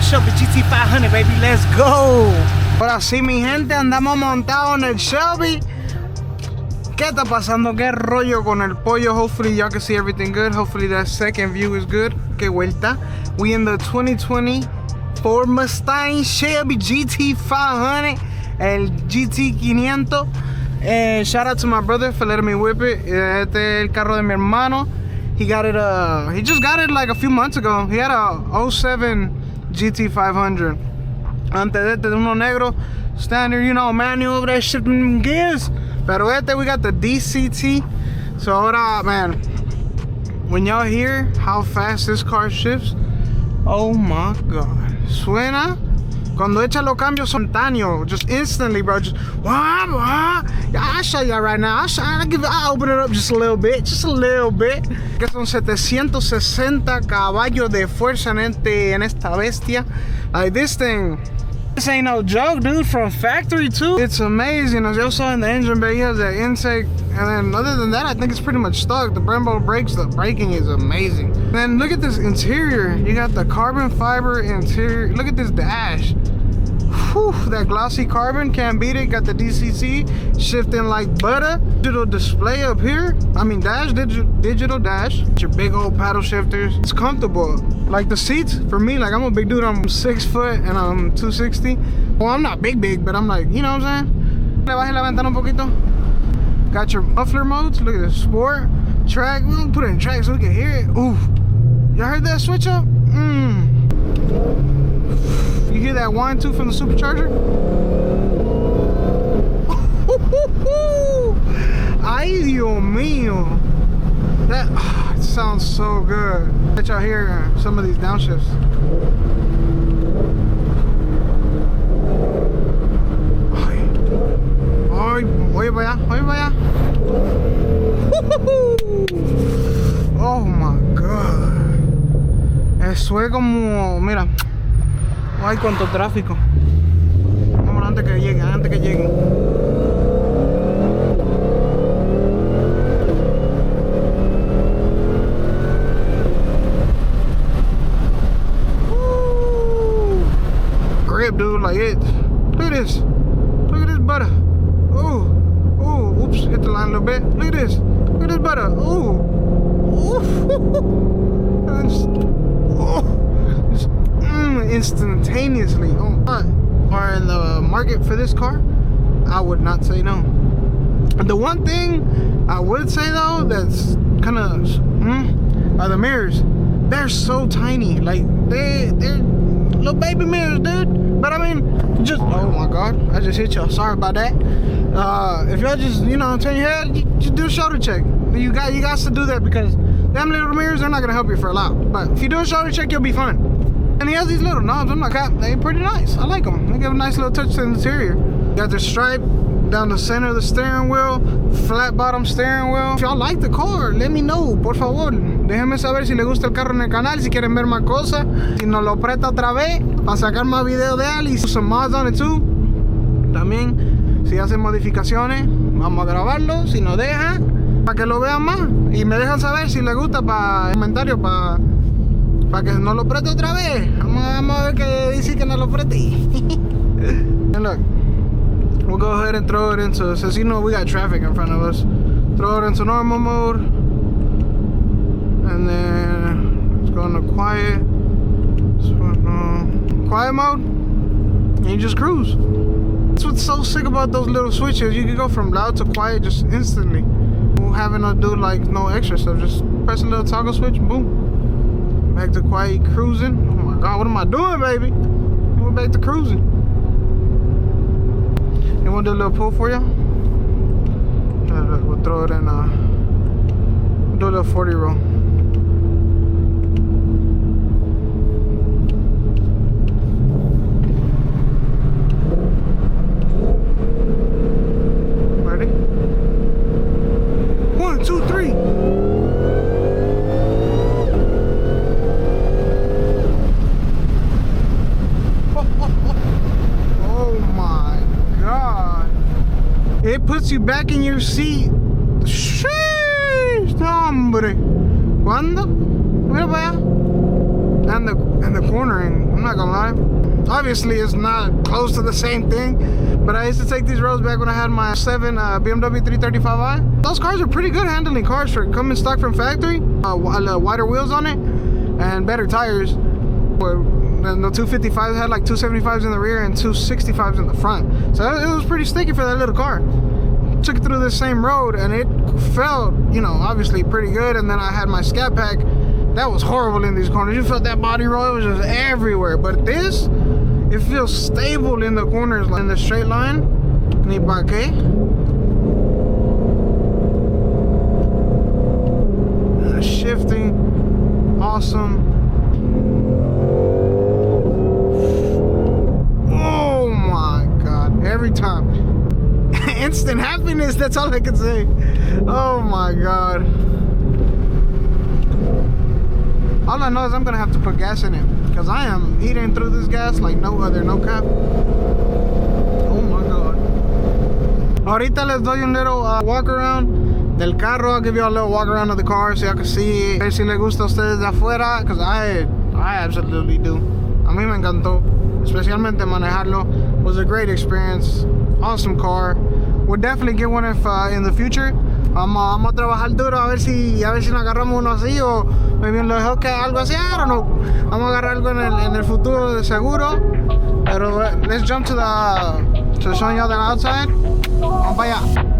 Shelby GT500, baby. Let's go. Ahora sí, mi gente, andamos montados en el Shelby. ¿Qué está pasando? ¿Qué rollo con el pollo? Hopefully y'all can see everything good. Hopefully that second view is good. ¿Qué vuelta? We in the 2020 Ford Mustang Shelby GT500, el GT500. Shout out to my brother for letting me whip it. Este es el carro de mi hermano. He got it. He just got it like a few months ago. He had a 07 GT500. Antes de este, uno negro, standard, you know, manual, that shit gears. Pero este, we got the DCT. So ahora, man, when y'all hear how fast this car shifts, oh my god, suena. Cuando echa los cambios instantáneo, just instantly, bro. Just wah, wah. I'll show y'all right now. I'll open it up just a little bit, Que son 760 caballos de fuerza en esta bestia. Like this thing, this ain't no joke, dude. From factory too. It's amazing. As you saw in the engine bay, he has that intake, and then other than that, I think it's pretty much stock. The Brembo brakes, the braking is amazing. And then look at this interior. You got the carbon fiber interior. Look at this dash. Whew, that glossy carbon, can't beat it. Got the DCC shifting like butter. Digital display up here. I mean dash, digital dash. Your big old paddle shifters. It's comfortable. Like the seats, for me, like I'm a big dude. I'm 6 foot and I'm 260. Well, I'm not big, but I'm like, you know what I'm saying? Le bajé la ventana un poquito. Got your muffler modes. Look at this, sport, track. We're gonna put it in track so we can hear it. Ooh, y'all heard that switch up? You hear that whine too from the supercharger? Ay, Dios mío. That it sounds so good. Let y'all hear some of these downshifts. Oye para allá, oye para allá. Oh my god. Eso es como, mira. Ay, cuánto tráfico. Vamos antes que lleguen, Grip, dude, like it. Look at this butter. Ooh, oops, hit the line a little bit. Look at this butter. Ooh, instantaneously. Are in the market for this car? I would not say no. The one thing I would say though that's kind of are the mirrors. They're so tiny. Like they're little baby mirrors, dude. But I mean, just oh my god, I just hit y'all. Sorry about that. If y'all just turn your head, you just do a shoulder check. You got to do that because them little mirrors, they're not gonna help you for a lot. But if you do a shoulder check, you'll be fine. And he has these little knobs. I'm not cap. They're pretty nice. I like them. They give a nice little touch to the interior. Got the stripe down the center of the steering wheel, flat bottom steering wheel. If y'all like the car, let me know, por favor. Déjenme saber si les gusta el carro en el canal, si quieren ver más cosas, si nos lo presta otra vez para sacar más videos de él y some mods on it too. También, si hacen modificaciones, vamos a grabarlo, si nos deja, para que lo vean más. Y me dejan saber si les gusta para comentarios, para que nos lo preste otra vez. Vamos a ver qué dice que nos lo preste. And look, we'll go ahead and throw it into, since we got traffic in front of us, throw it into normal mode. And then let's go into quiet. Quiet mode. And you just cruise. That's what's so sick about those little switches. You can go from loud to quiet just instantly. Having to do like no extra stuff. Just press a little toggle switch, boom. Back to quiet cruising. Oh my god, what am I doing, baby? We're back to cruising. You want to do a little pull for you? We'll throw it in. We'll do a little 40 roll. Ready? 1, 2, 3. It puts you back in your seat. Sheesh, hombre. ¿Cuándo? Mira para allá. And the cornering. not gonna lie. Obviously, it's not close to the same thing, but I used to take these roads back when I had my 7 BMW 335i. Those cars are pretty good handling cars for coming stock from factory. Wider wheels on it and better tires. The 255s had like 275s in the rear and 265s in the front. So it was pretty sticky for that little car. Took it through this same road and it felt, you know, obviously pretty good. And then I had my Scat Pack. That was horrible in these corners. You felt that body roll, it was just everywhere. But this, it feels stable in the corners, like in the straight line. Ni pa qué. Shifting, awesome. Oh my God, every time. Instant happiness, that's all I can say. Oh my God. All I know is I'm gonna have to put gas in it because I am eating through this gas like no other, no cap. Oh my God. Ahorita les doy un little walk around del carro. I'll give you a little walk around of the car so y'all can see. A ver si les gusta a ustedes de afuera, because I absolutely do. A mí me encantó. Especialmente manejarlo. Was a great experience. Awesome car. We'll definitely get one if in the future. Vamos a trabajar duro a ver si nos agarramos uno así o maybe lo dejo que algo así, I don't know. Vamos a agarrar algo en el futuro de seguro. Pero let's jump to showing y'all the outside. Vamos para allá.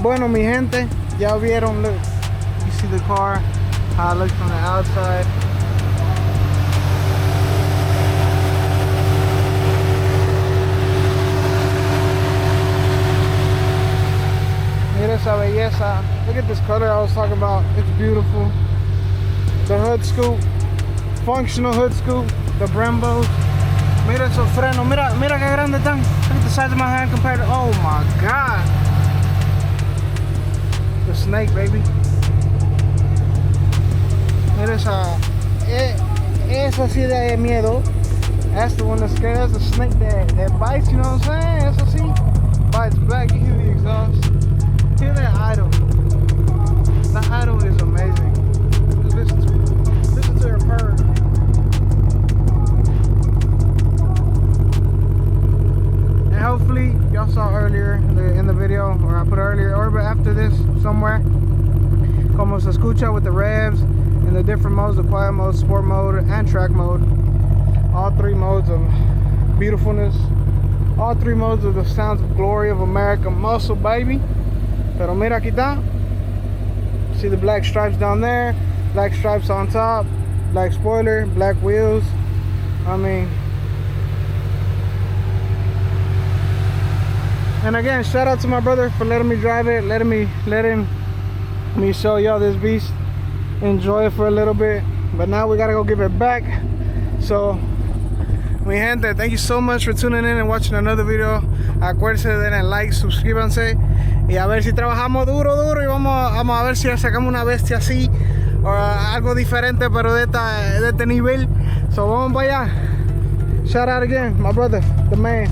Bueno, mi gente, ya vieron, look, you see the car, how it looks from the outside. Mira esa belleza. Look at this color I was talking about. It's beautiful. The hood scoop, functional hood scoop, the Brembos. Mira esos frenos, mira que grande están. Look at the size of my hand compared to, oh my God. The snake, baby. Mira esa sí da miedo. That's the one that scares, the snake that bites, you know what I'm saying? Eso sí, bites back. You hear the exhaust. Hear that idle. That idle is amazing. Listen to her purr. And hopefully, y'all saw earlier in the video, or I put earlier, or after this somewhere, como se escucha with the revs and the different modes, the quiet mode, sport mode, and track mode. All 3 modes of beautifulness. All 3 modes of the sounds of glory of American muscle, baby. Pero mira aquí está. See the black stripes down there, black stripes on top, black spoiler, black wheels. I mean, and again, shout out to my brother for letting me drive it, letting me show y'all this beast, enjoy it for a little bit. But now we gotta go give it back. So, mi gente, thank you so much for tuning in and watching another video. Acuérdense de darle like, suscríbanse y a ver si trabajamos duro y vamos a ver si sacamos una bestia así o algo diferente, pero de este nivel. So vamos para allá. Shout out again, my brother, the man.